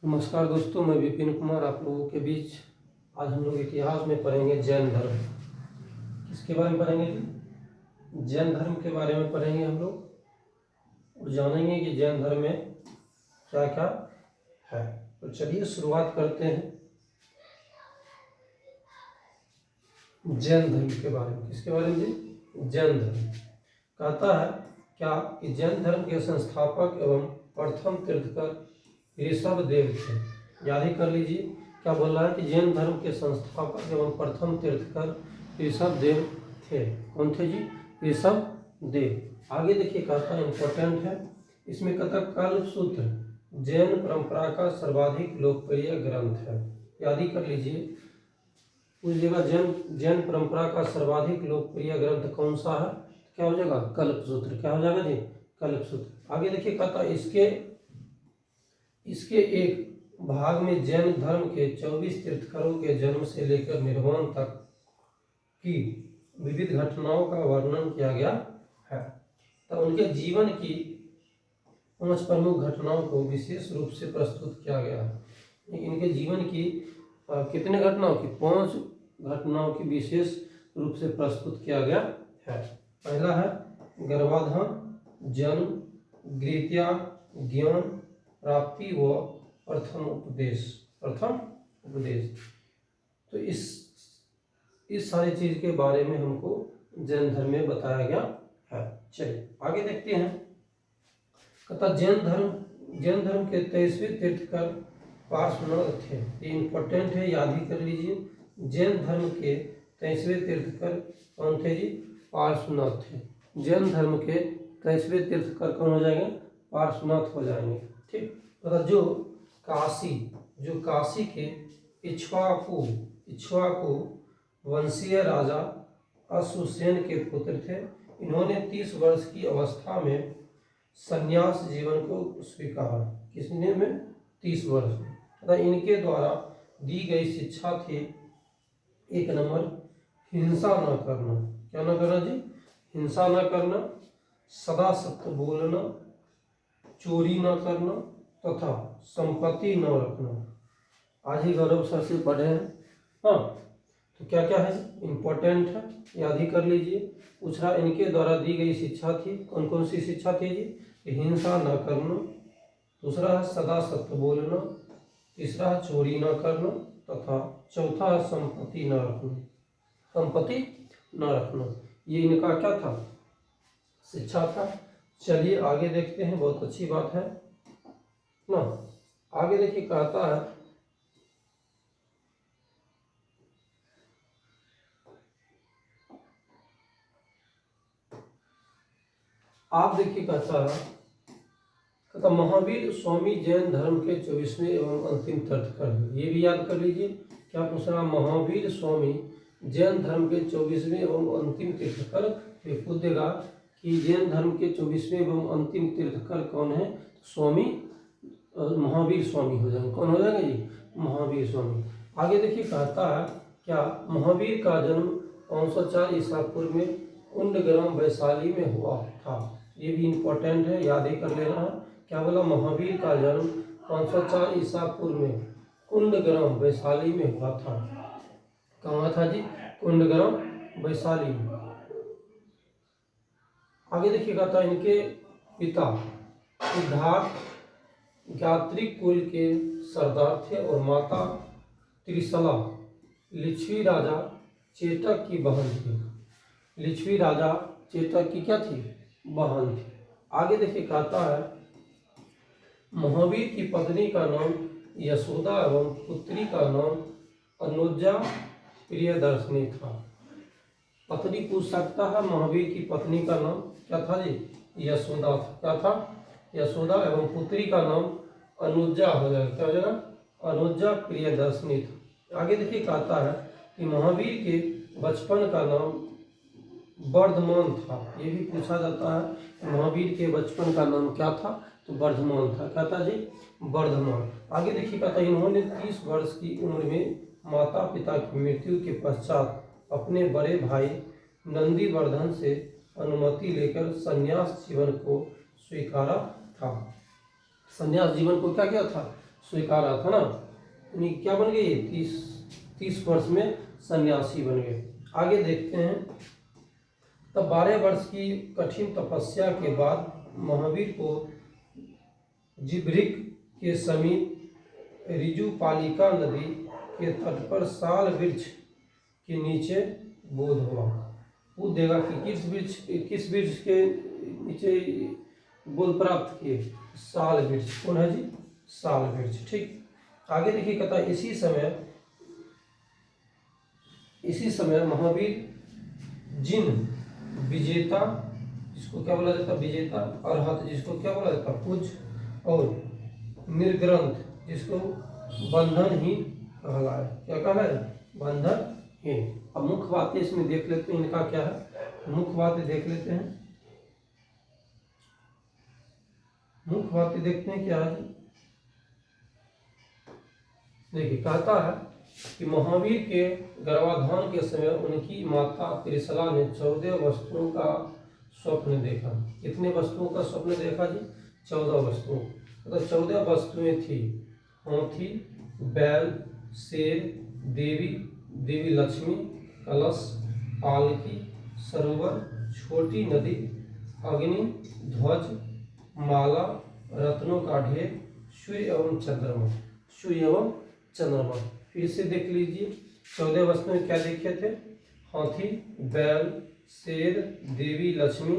नमस्कार दोस्तों, मैं विपिन कुमार आप लोगों के बीच। आज हम लोग इतिहास में पढ़ेंगे जैन धर्म। किसके बारे में पढ़ेंगे जी? जैन धर्म के बारे में पढ़ेंगे हम लोग और जानेंगे कि जैन धर्म में क्या क्या है। तो चलिए शुरुआत करते हैं जैन धर्म के बारे में। किसके बारे में जी? जैन धर्म कहता है क्या कि जैन धर्म के संस्थापक एवं प्रथम तीर्थकर ऋषभ देव थे। याद ही कर लीजिए, क्या बोल रहा है कि जैन धर्म के संस्थापक एवं प्रथम तीर्थकर ऋषभ देव थे। कौन थे जी? ऋषभ देव। आगे देखिए, कहता है इंपॉर्टेंट है, इसमें कहता कल्पसूत्र जैन परंपरा का सर्वाधिक लोकप्रिय ग्रंथ है। याद ही कर लीजिए, उस जगह जैन परंपरा का सर्वाधिक लोकप्रिय ग्रंथ कौन सा है? क्या हो जाएगा? कल्पसूत्र। क्या हो जाएगा जी? कल्पसूत्र। आगे देखिए, कहता इसके एक भाग में जैन धर्म के 24 तीर्थंकरों के जन्म से लेकर निर्वाण तक की विविध घटनाओं का वर्णन किया गया है। तो उनके जीवन की 5 प्रमुख घटनाओं को विशेष रूप से प्रस्तुत किया गया है। इनके जीवन की कितने घटनाओं की? 5 घटनाओं की विशेष रूप से प्रस्तुत किया गया है। पहला है गर्भाधान, जन्म, गृहत्याग, ज्ञान प्राप्ति व प्रथम उपदेश। तो इस सारी चीज के बारे में हमको जैन धर्म में बताया गया है। चलिए आगे देखते हैं। कहता जैन धर्म के 23वें तीर्थकर पार्श्वनाथ थे। ये इंपॉर्टेंट है, याद ही कर लीजिए। जैन धर्म के 23वें तीर्थकर कौन थे जी? पार्श्वनाथ थे। जैन धर्म के 23वें तीर्थकर कौन हो जाएंगे? पार्श्वनाथ हो जाएंगे। ठीक। मतलब जो काशी के इक्ष्वाकु वंशीय राजा अश्वसेन के पुत्र थे। इन्होंने 30 वर्ष की अवस्था में संन्यास जीवन को स्वीकारा। किसने में? 30 वर्ष में। तथा इनके द्वारा दी गई शिक्षा थी 1 नंबर हिंसा न करना। क्या न करना जी? हिंसा न करना, सदा सत्य बोलना, चोरी न करना तथा संपत्ति न रखना। आज ही गौरव सर से पढ़े हैं। हाँ, तो क्या क्या है? इंपॉर्टेंट है, याद ही कर लीजिए। पूछ रहा इनके द्वारा दी गई शिक्षा थी। कौन कौन सी शिक्षा थी जी? हिंसा न करना, दूसरा है सदा सत्य बोलना, तीसरा है चोरी न करना तथा चौथा है संपत्ति न रखना। ये इनका क्या था? शिक्षा था। चलिए आगे देखते हैं। बहुत अच्छी बात है ना। आगे देखिए, कहता है आप देखिए, कहता महावीर स्वामी जैन धर्म के 24वें एवं अंतिम तीर्थकर है। ये भी याद कर लीजिए। क्या पूछ रहा? महावीर स्वामी जैन धर्म के 24वें एवं अंतिम तीर्थकर। पूछेगा कि जैन धर्म के 24वें एवं अंतिम तीर्थकर कौन है? स्वामी महावीर स्वामी हो जाएंगे। कौन हो जाएंगे जी? महावीर स्वामी। आगे देखिए, कहता है क्या महावीर का जन्म 504 ईसा पूर्व में कुंडग्राम वैशाली में हुआ था। ये भी इंपॉर्टेंट है, याद ही कर लेना है। क्या बोला? महावीर का जन्म 504 ईसा पूर्व में कुंडग्राम वैशाली में हुआ था। कहाँ था जी? कुंडग्राम वैशाली में। आगे देखिएगा, था इनके पिता सिद्धार्थ गात्रिक कुल के सरदार थे और माता त्रिशला लिच्छवी राजा चेतक की बहन थी। लिच्छवी राजा चेतक की क्या थी? बहन थी। आगे देखिए, कहता है महावीर की पत्नी का नाम यशोदा एवं पुत्री का नाम अनुजा प्रियदर्शनी था। पत्नी पूछ सकता है, महावीर की पत्नी का नाम क्या था जी? यशोदा था। क्या था? यशोदा एवं पुत्री का नाम अनुजा हो जाएगा। क्या हो जाएगा? अनुजा प्रियदर्शनी था। आगे देखिए, कहता है कि महावीर के बचपन का नाम वर्धमान था। ये भी पूछा जाता है, महावीर के बचपन का नाम क्या था? तो वर्धमान था। क्या था जी? वर्धमान। आगे देखिए, कहता है इन्होंने 30 वर्ष की उम्र में माता पिता की मृत्यु के पश्चात अपने बड़े भाई नंदीवर्धन से अनुमति लेकर संन्यास जीवन को स्वीकारा था। संन्यास जीवन को क्या किया था? स्वीकारा था ना, यानी क्या बन गए, 30 वर्ष में सन्यासी बन गए। आगे देखते हैं। तब 12 वर्ष की कठिन तपस्या के बाद महावीर को जिब्रिक के समीप ऋजुपालिका नदी के तट पर साल वृक्ष के नीचे बोध हुआ। वो देगा कि किस वृक्ष के नीचे बोध प्राप्त किए, साल वृक्ष। कौन है जी, साल वृक्ष। ठीक, आगे देखिए, कहता है इसी समय महावीर जिन विजेता, जिसको क्या बोला जाता, विजेता, अरहत जिसको क्या बोला जाता, पूज्य, और निर्ग्रंथ जिसको बंधनहीन कहलाए। क्या कहलाए, बंधनहीन। अब मुख्य बातें इसमें देख लेते हैं, इनका क्या है, मुख्य बातें देख लेते हैं। मुख्य बातें देखते हैं क्या है। देखिए, कहता है कि महावीर के गर्भाधान के समय उनकी माता त्रिशला ने 14 वस्तुओं का स्वप्न देखा। कितने वस्तुओं का स्वप्न देखा जी, 14 वस्तुओं। मतलब 14 वस्तुएं थी, हाथी, बैल, शेर, देवी लक्ष्मी, कलश, पालकी, सरोवर, छोटी नदी, अग्नि, ध्वज, माला, रत्नों का ढेर, सूर्य एवं चंद्रमा। सूर्य एवं चंद्रमा फिर से देख लीजिए। 14 वस्तुएं क्या देखे थे, हाथी, बैल, शेर, देवी लक्ष्मी,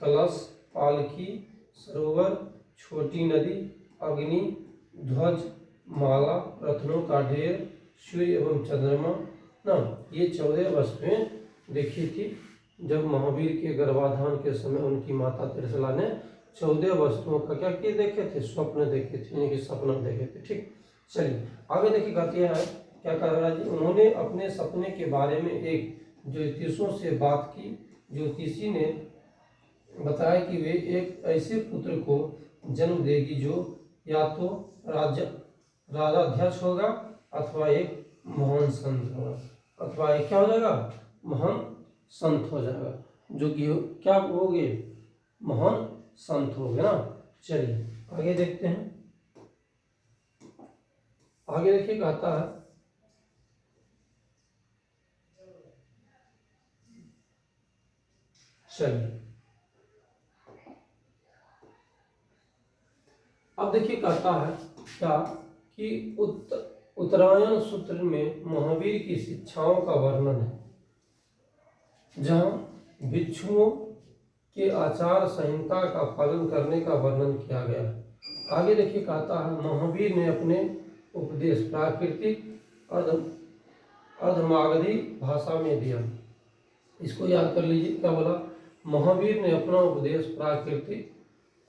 कलश, पालकी, सरोवर, छोटी नदी, अग्नि, ध्वज, माला, रत्नों का ढेर, सूर्य एवं चंद्रमा ना, ये 14 वस्तुएं देखी थी जब महावीर के गर्भाधान के समय उनकी माता त्रिशला ने 14 वस्तुओं का क्या किए देखे थे, स्वप्न देखे थे, यानी कि सपना देखे थे। ठीक, चलिए आगे देखिए, कहते हैं क्या कह रहा है जी, उन्होंने अपने सपने के बारे में एक ज्योतिषों से बात की। ज्योतिषी ने बताया कि वे एक ऐसे पुत्र को जन्म देगी जो या तो राजाध्यक्ष होगा अथवा एक महान संत होगा, अथवा एक क्या हो जाएगा, महान संत हो जाएगा, जो कि क्या हो गए, महान संत हो गए ना। चलिए आगे देखते हैं। आगे देखिए, कहता है चलिए अब देखिए, कहता है क्या कि उत्तरायण सूत्र में महावीर की शिक्षाओं का वर्णन है, जहाँ भिक्षुओं के आचार संहिता का पालन करने का वर्णन किया गया है। आगे देखिए, कहता है महावीर ने अपने उपदेश प्राकृतिक अर्धमागधी भाषा में दिया। इसको याद कर लीजिए, क्या बोला, महावीर ने अपना उपदेश प्राकृतिक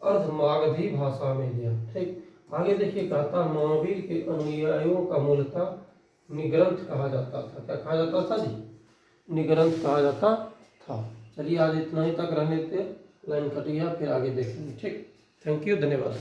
अर्धमागधी भाषा में दिया। ठीक, आगे देखिए, कहता महावीर के अनुयायियों का मूलतः निग्रंथ कहा जाता था। क्या कहा जाता था जी, निग्रंथ कहा जाता था। चलिए आज इतना ही तक रहने देते, लाइन कट गया, फिर आगे देखेंगे। ठीक, थैंक यू, धन्यवाद।